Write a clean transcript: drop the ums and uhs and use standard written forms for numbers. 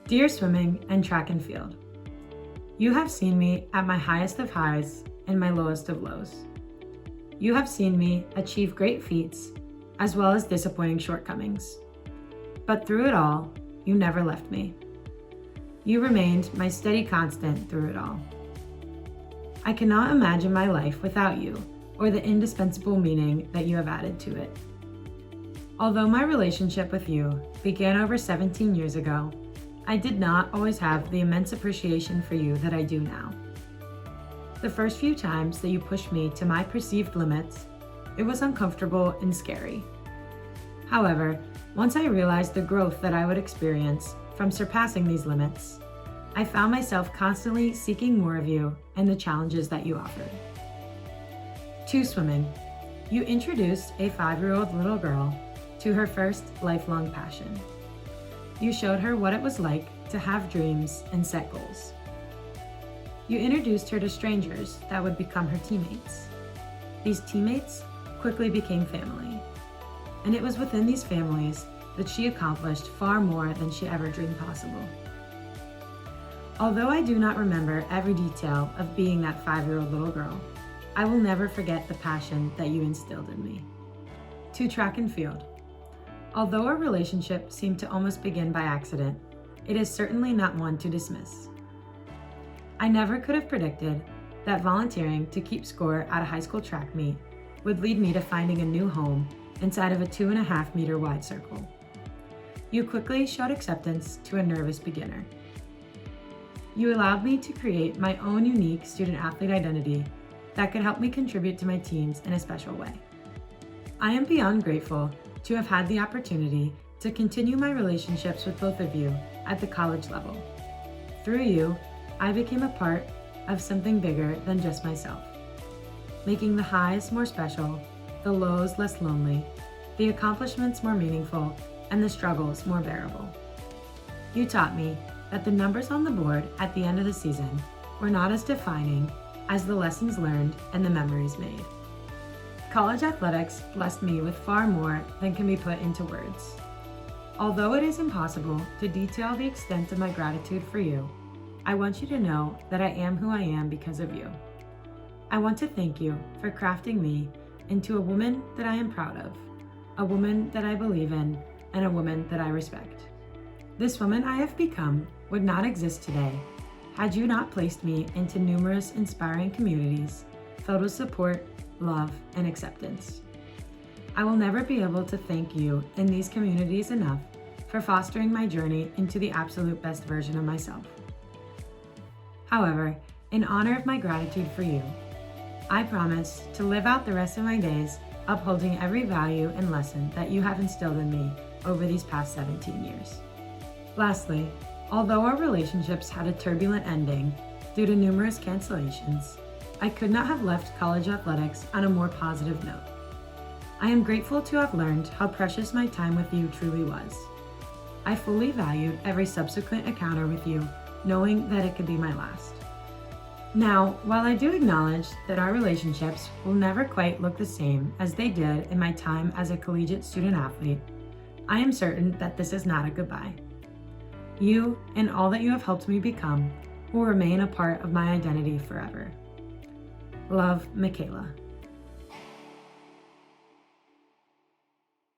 Dear swimming and track and field, you have seen me at my highest of highs and my lowest of lows. You have seen me achieve great feats as well as disappointing shortcomings. But through it all, you never left me. You remained my steady constant through it all. I cannot imagine my life without you or the indispensable meaning that you have added to it. Although my relationship with you began over 17 years ago, I did not always have the immense appreciation for you that I do now. The first few times that you pushed me to my perceived limits, it was uncomfortable and scary. However, once I realized the growth that I would experience from surpassing these limits, I found myself constantly seeking more of you and the challenges that you offered. To swimming, you introduced a 5-year-old little girl to her first lifelong passion. You showed her what it was like to have dreams and set goals. You introduced her to strangers that would become her teammates. These teammates quickly became family, and it was within these families that she accomplished far more than she ever dreamed possible. Although I do not remember every detail of being that 5-year-old little girl, I will never forget the passion that you instilled in me. To track and field. Although our relationship seemed to almost begin by accident, it is certainly not one to dismiss. I never could have predicted that volunteering to keep score at a high school track meet would lead me to finding a new home inside of a 2.5-meter wide circle. You quickly showed acceptance to a nervous beginner. You allowed me to create my own unique student-athlete identity that could help me contribute to my teams in a special way. I am beyond grateful to have had the opportunity to continue my relationships with both of you at the college level. Through you, I became a part of something bigger than just myself, making the highs more special, the lows less lonely, the accomplishments more meaningful, and the struggles more bearable. You taught me that the numbers on the board at the end of the season were not as defining as the lessons learned and the memories made. College athletics blessed me with far more than can be put into words. Although it is impossible to detail the extent of my gratitude for you, I want you to know that I am who I am because of you. I want to thank you for crafting me into a woman that I am proud of, a woman that I believe in, and a woman that I respect. This woman I have become would not exist today had you not placed me into numerous inspiring communities filled with support, love, and acceptance. I will never be able to thank you in these communities enough for fostering my journey into the absolute best version of myself. However, in honor of my gratitude for you, I promise to live out the rest of my days upholding every value and lesson that you have instilled in me over these past 17 years. Lastly, although our relationships had a turbulent ending due to numerous cancellations, I could not have left college athletics on a more positive note. I am grateful to have learned how precious my time with you truly was. I fully valued every subsequent encounter with you, knowing that it could be my last. Now, while I do acknowledge that our relationships will never quite look the same as they did in my time as a collegiate student athlete, I am certain that this is not a goodbye. You and all that you have helped me become will remain a part of my identity forever. Love, Mikayla.